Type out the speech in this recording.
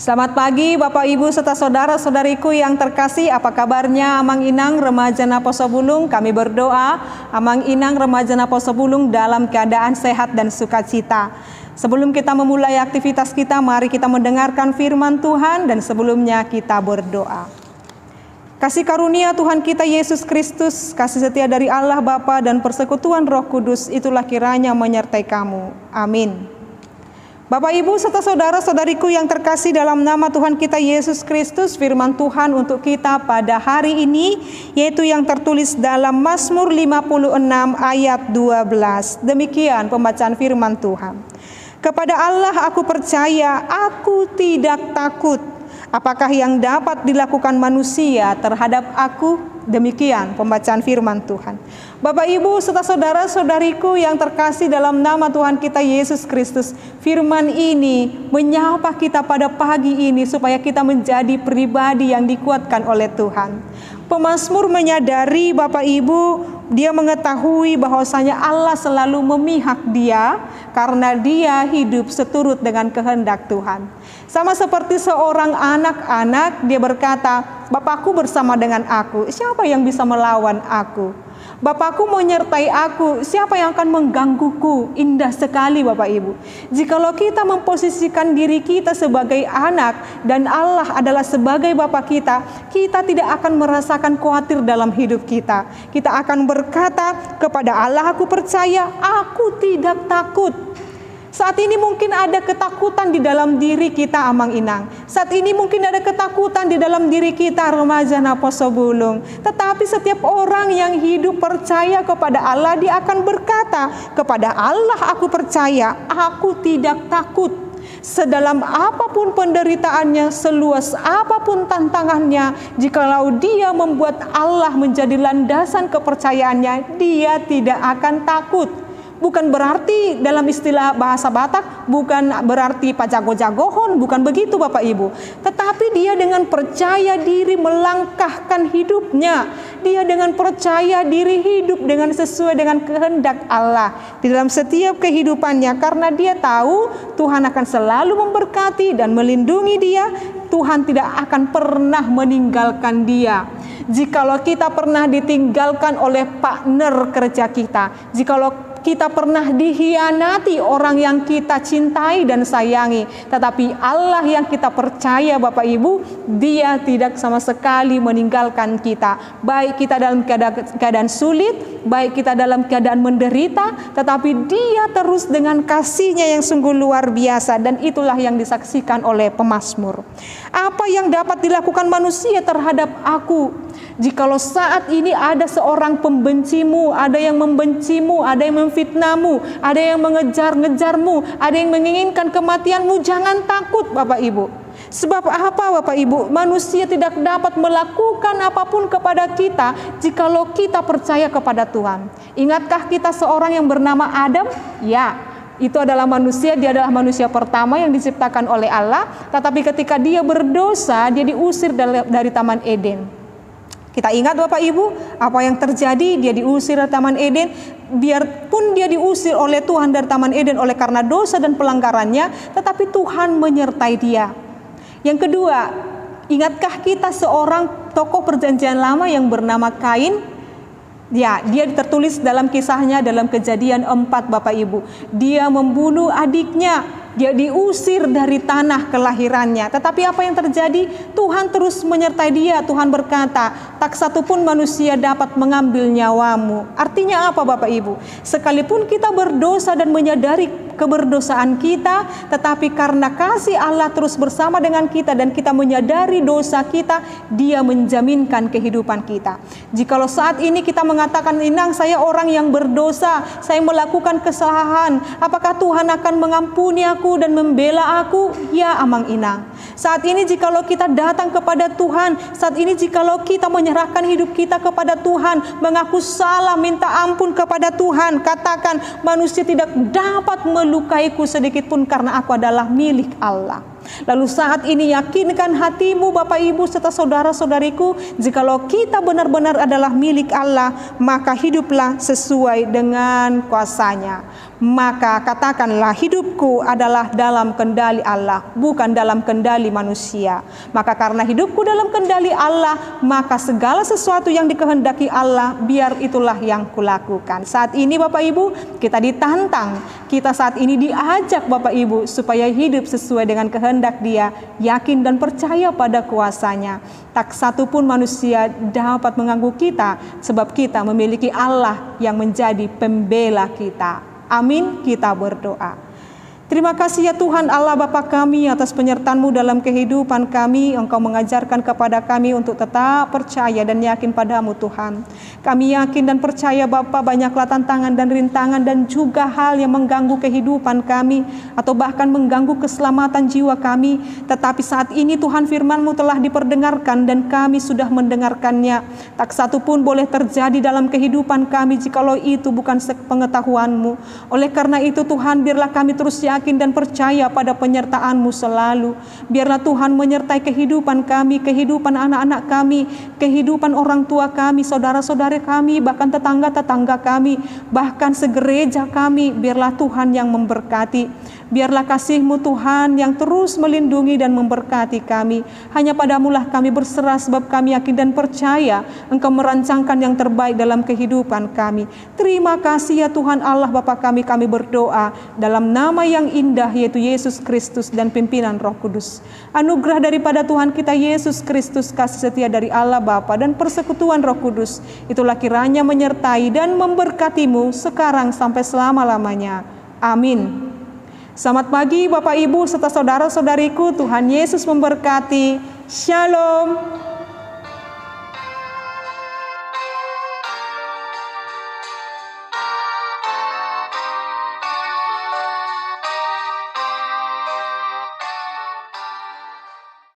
Selamat pagi Bapak Ibu serta saudara-saudariku yang terkasih. Apa kabarnya Amang Inang Remaja Naposo Bulung? Kami berdoa Amang Inang Remaja Naposo Bulung dalam keadaan sehat dan sukacita. Sebelum kita memulai aktivitas kita, mari kita mendengarkan firman Tuhan dan sebelumnya kita berdoa. Kasih karunia Tuhan kita Yesus Kristus, kasih setia dari Allah Bapa dan persekutuan Roh Kudus itulah kiranya menyertai kamu. Amin. Bapak Ibu serta saudara-saudariku yang terkasih, dalam nama Tuhan kita Yesus Kristus, firman Tuhan untuk kita pada hari ini yaitu yang tertulis dalam Mazmur 56 ayat 12. Demikian pembacaan firman Tuhan. Kepada Allah aku percaya, aku tidak takut. Apakah yang dapat dilakukan manusia terhadap aku? Demikian pembacaan firman Tuhan. Bapak Ibu serta saudara-saudariku yang terkasih, dalam nama Tuhan kita Yesus Kristus, firman ini menyapa kita pada pagi ini supaya kita menjadi pribadi yang dikuatkan oleh Tuhan. Pemazmur menyadari Bapak Ibu, dia mengetahui bahwasanya Allah selalu memihak dia karena dia hidup seturut dengan kehendak Tuhan. Sama seperti seorang anak-anak, dia berkata, Bapakku bersama dengan aku, siapa yang bisa melawan aku? Bapakku menyertai aku, siapa yang akan menggangguku? Indah sekali Bapak Ibu. Jikalau kita memposisikan diri kita sebagai anak dan Allah adalah sebagai Bapa kita, kita tidak akan merasakan khawatir dalam hidup kita. Kita akan berkata kepada Allah, aku percaya, aku tidak takut. Saat ini mungkin ada ketakutan di dalam diri kita Amang Inang. Saat ini mungkin ada ketakutan di dalam diri kita Remaja Naposo Bulung. Tetapi setiap orang yang hidup percaya kepada Allah, dia akan berkata, kepada Allah aku percaya, aku tidak takut. Sedalam apapun penderitaannya, seluas apapun tantangannya, jikalau dia membuat Allah menjadi landasan kepercayaannya, dia tidak akan takut. Bukan berarti dalam istilah bahasa Batak, bukan berarti pajago-jagohon, bukan begitu Bapak Ibu. Tetapi dia dengan percaya diri melangkahkan hidupnya. Dia dengan percaya diri hidup dengan sesuai dengan kehendak Allah di dalam setiap kehidupannya. Karena dia tahu Tuhan akan selalu memberkati dan melindungi dia. Tuhan tidak akan pernah meninggalkan dia. Jikalau kita pernah ditinggalkan oleh partner kerja kita, jikalau kita pernah dihianati orang yang kita cintai dan sayangi, tetapi Allah yang kita percaya Bapak Ibu, dia tidak sama sekali meninggalkan kita. Baik kita dalam keadaan sulit, baik kita dalam keadaan menderita, tetapi dia terus dengan kasih-Nya yang sungguh luar biasa. Dan itulah yang disaksikan oleh pemazmur. Apa yang dapat dilakukan manusia terhadap aku? Jikalau saat ini ada seorang pembencimu, ada yang membencimu, ada yang memfitnahmu, ada yang mengejar-ngejarmu, ada yang menginginkan kematianmu, jangan takut Bapak Ibu. Sebab apa Bapak Ibu? Manusia tidak dapat melakukan apapun kepada kita jikalau kita percaya kepada Tuhan. Ingatkah kita seorang yang bernama Adam? Ya, itu adalah manusia, dia adalah manusia pertama yang diciptakan oleh Allah. Tetapi ketika dia berdosa, dia diusir dari Taman Eden. Kita ingat Bapak Ibu, apa yang terjadi? Dia diusir dari Taman Eden. Biarpun dia diusir oleh Tuhan dari Taman Eden oleh karena dosa dan pelanggarannya, tetapi Tuhan menyertai dia. Yang kedua, ingatkah kita seorang tokoh perjanjian lama yang bernama Kain? Ya, dia tertulis dalam kisahnya dalam Kejadian 4 Bapak Ibu. Dia membunuh adiknya, dia diusir dari tanah kelahirannya. Tetapi apa yang terjadi? Tuhan terus menyertai dia. Tuhan berkata, tak satu pun manusia dapat mengambil nyawamu. Artinya apa Bapak Ibu? Sekalipun kita berdosa dan menyadari keberdosaan kita, tetapi karena kasih Allah terus bersama dengan kita dan kita menyadari dosa kita, dia menjaminkan kehidupan kita. Jikalau saat ini kita mengatakan, Inang, saya orang yang berdosa, saya melakukan kesalahan, apakah Tuhan akan mengampuni aku dan membela aku? Ya Amang Inang. Saat ini jikalau kita datang kepada Tuhan, saat ini jikalau kita menyerahkan hidup kita kepada Tuhan, mengaku salah, minta ampun kepada Tuhan, katakan, manusia tidak dapat melukaiku sedikit pun karena aku adalah milik Allah. Lalu saat ini yakinkan hatimu Bapak Ibu serta saudara-saudariku, jikalau kita benar-benar adalah milik Allah, maka hiduplah sesuai dengan kuasa-Nya. Maka katakanlah, hidupku adalah dalam kendali Allah, bukan dalam kendali manusia. Maka karena hidupku dalam kendali Allah, maka segala sesuatu yang dikehendaki Allah, biar itulah yang kulakukan. Saat ini Bapak Ibu, kita ditantang, kita saat ini diajak Bapak Ibu supaya hidup sesuai dengan kehendak Dia, yakin dan percaya pada kuasa-Nya. Tak satu pun manusia dapat mengganggu kita, sebab kita memiliki Allah yang menjadi pembela kita. Amin, kita berdoa. Terima kasih ya Tuhan Allah Bapa kami atas penyertaan-Mu dalam kehidupan kami. Engkau mengajarkan kepada kami untuk tetap percaya dan yakin pada-Mu Tuhan. Kami yakin dan percaya Bapa, banyaklah tantangan dan rintangan dan juga hal yang mengganggu kehidupan kami atau bahkan mengganggu keselamatan jiwa kami. Tetapi saat ini Tuhan, firman-Mu telah diperdengarkan dan kami sudah mendengarkannya. Tak satu pun boleh terjadi dalam kehidupan kami jikalau itu bukan sepengetahuan-Mu. Oleh karena itu Tuhan, biarlah kami terus yakin dan percaya pada penyertaan-Mu selalu. Biarlah Tuhan menyertai kehidupan kami, kehidupan anak-anak kami, kehidupan orang tua kami, saudara-saudara kami, bahkan tetangga-tetangga kami, bahkan segereja kami. Biarlah Tuhan yang memberkati. Biarlah kasih-Mu Tuhan yang terus melindungi dan memberkati kami. Hanya pada-Mu-lah kami berserah, sebab kami yakin dan percaya Engkau merancangkan yang terbaik dalam kehidupan kami. Terima kasih ya Tuhan Allah Bapa kami berdoa dalam nama yang indah yaitu Yesus Kristus dan pimpinan Roh Kudus. Anugerah daripada Tuhan kita Yesus Kristus, kasih setia dari Allah Bapa dan persekutuan Roh Kudus, itulah kiranya menyertai dan memberkati-Mu sekarang sampai selama-lamanya. Amin. Selamat pagi Bapak Ibu serta saudara-saudariku, Tuhan Yesus memberkati. Shalom.